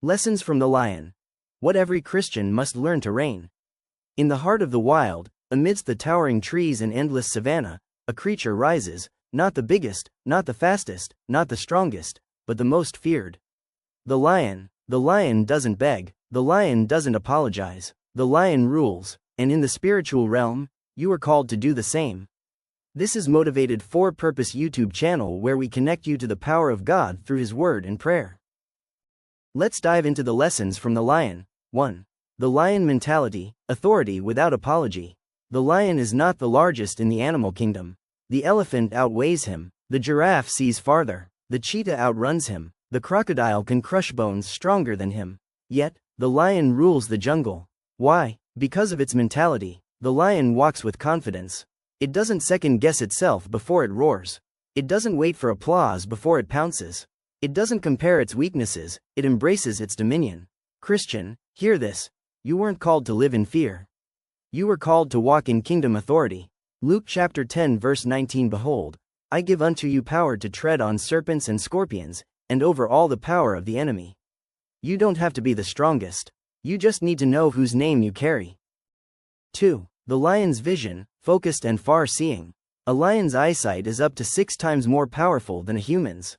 Lessons from the lion. What every Christian must learn to reign. In the heart of the wild, amidst the towering trees and endless savanna, a creature rises, not the biggest, not the fastest, not the strongest, but the most feared. The lion. The lion doesn't beg, the lion doesn't apologize, the lion rules, and in the spiritual realm, you are called to do the same. This is Motivated for Purpose YouTube channel where we connect you to the power of God through His Word and prayer. Let's dive into the lessons from the lion. 1. The lion mentality, authority without apology. The lion is not the largest in the animal kingdom. The elephant outweighs him, the giraffe sees farther, the cheetah outruns him, the crocodile can crush bones stronger than him. Yet, the lion rules the jungle. Why? Because of its mentality. The lion walks with confidence. It doesn't second-guess itself before it roars. It doesn't wait for applause before it pounces. It doesn't compare its weaknesses, it embraces its dominion. Christian, hear this. You weren't called to live in fear. You were called to walk in kingdom authority. Luke chapter 10 verse 19. Behold, I give unto you power to tread on serpents and scorpions, and over all the power of the enemy. You don't have to be the strongest. You just need to know whose name you carry. 2. The lion's vision, focused and far-seeing. A lion's eyesight is up to 6 times more powerful than a human's.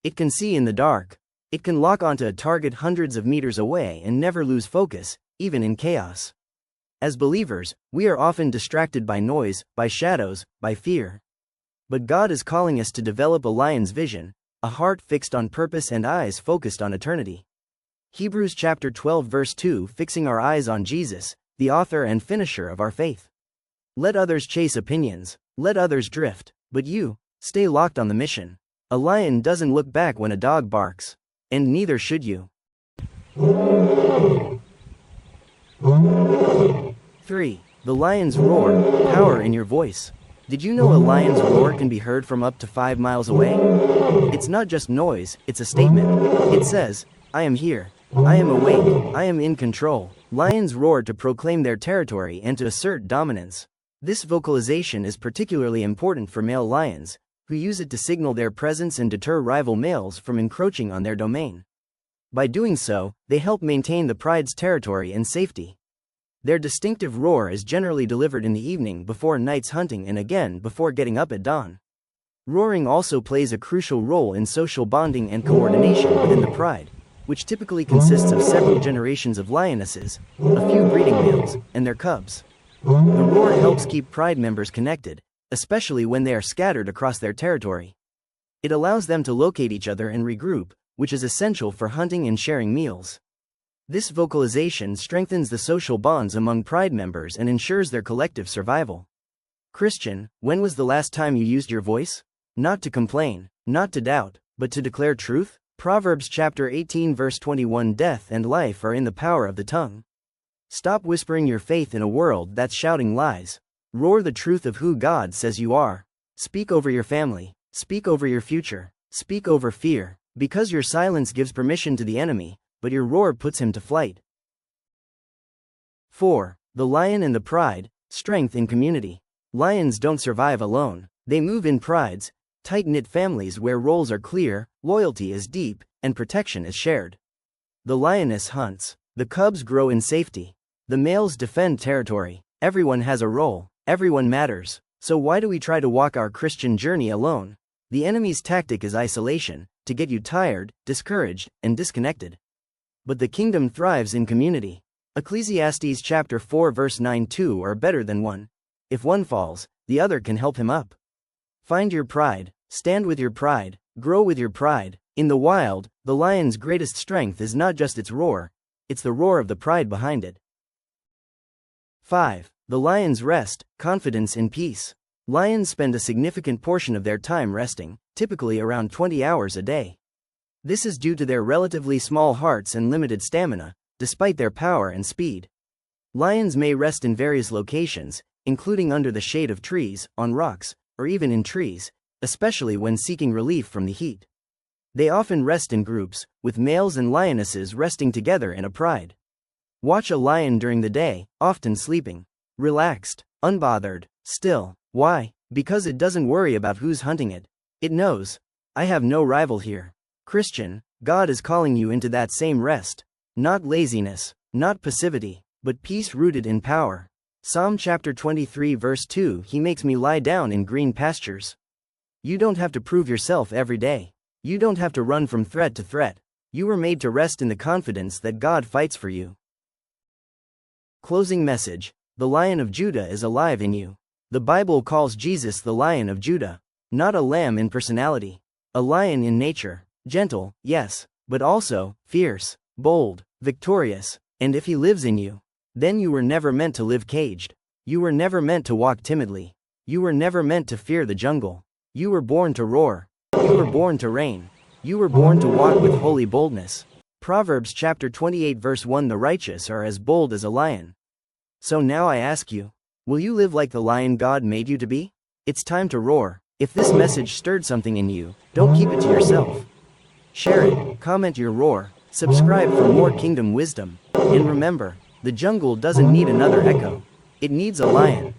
It can see in the dark. It can lock onto a target hundreds of meters away and never lose focus, even in chaos. As believers, we are often distracted by noise, by shadows, by fear. But God is calling us to develop a lion's vision, a heart fixed on purpose and eyes focused on eternity. Hebrews chapter 12 verse 2. Fixing our eyes on Jesus, the author and finisher of our faith. Let others chase opinions, let others drift, but you, stay locked on the mission. A lion doesn't look back when a dog barks, and neither should you. 3. The lion's roar, power in your voice. Did you know a lion's roar can be heard from up to 5 miles away? It's not just noise, it's a statement. It says, I am here, I am awake, I am in control. Lions roar to proclaim their territory and to assert dominance. This vocalization is particularly important for male lions, who use it to signal their presence and deter rival males from encroaching on their domain. By doing so, they help maintain the pride's territory and safety. Their distinctive roar is generally delivered in the evening before night's hunting and again before getting up at dawn. Roaring also plays a crucial role in social bonding and coordination within the pride, which typically consists of several generations of lionesses, a few breeding males, and their cubs. The roar helps keep pride members connected, especially when they are scattered across their territory. It allows them to locate each other and regroup, which is essential for hunting and sharing meals. This vocalization strengthens the social bonds among pride members and ensures their collective survival. Christian, when was the last time you used your voice? Not to complain, not to doubt, but to declare truth? Proverbs chapter 18 verse 21. Death and life are in the power of the tongue. Stop whispering your faith in a world that's shouting lies. Roar the truth of who God says you are. Speak over your family. Speak over your future. Speak over fear, because your silence gives permission to the enemy, but your roar puts him to flight. 4. The lion and the pride, strength in community. Lions don't survive alone. They move in prides, tight-knit families where roles are clear, loyalty is deep, and protection is shared. The lioness hunts. The cubs grow in safety. The males defend territory. Everyone has a role. Everyone matters. So why do we try to walk our Christian journey alone? The enemy's tactic is isolation, to get you tired, discouraged, and disconnected. But the kingdom thrives in community. Ecclesiastes chapter 4 verse 9. 2 are better than one. If one falls, the other can help him up. Find your pride, stand with your pride, grow with your pride. In the wild, the lion's greatest strength is not just its roar, it's the roar of the pride behind it. 5. The lion's rest, confidence in peace. Lions spend a significant portion of their time resting, typically around 20 hours a day. This is due to their relatively small hearts and limited stamina, despite their power and speed. Lions may rest in various locations, including under the shade of trees, on rocks, or even in trees, especially when seeking relief from the heat. They often rest in groups, with males and lionesses resting together in a pride. Watch a lion during the day, often sleeping. Relaxed, unbothered, still. Why? Because it doesn't worry about who's hunting it. It knows, I have no rival here. Christian, God is calling you into that same rest. Not laziness, not passivity, but peace rooted in power. Psalm chapter 23 verse 2, He makes me lie down in green pastures. You don't have to prove yourself every day. You don't have to run from threat to threat. You were made to rest in the confidence that God fights for you. Closing message. The Lion of Judah is alive in you. The Bible calls Jesus the Lion of Judah. Not a lamb in personality. A lion in nature. Gentle, yes, but also fierce, bold, victorious. And if He lives in you, then you were never meant to live caged. You were never meant to walk timidly. You were never meant to fear the jungle. You were born to roar. You were born to reign. You were born to walk with holy boldness. Proverbs chapter 28 verse 1, The righteous are as bold as a lion. So now I ask you, will you live like the lion God made you to be? It's time to roar. If this message stirred something in you, don't keep it to yourself. Share it, comment your roar, subscribe for more kingdom wisdom, and remember, the jungle doesn't need another echo. It needs a lion.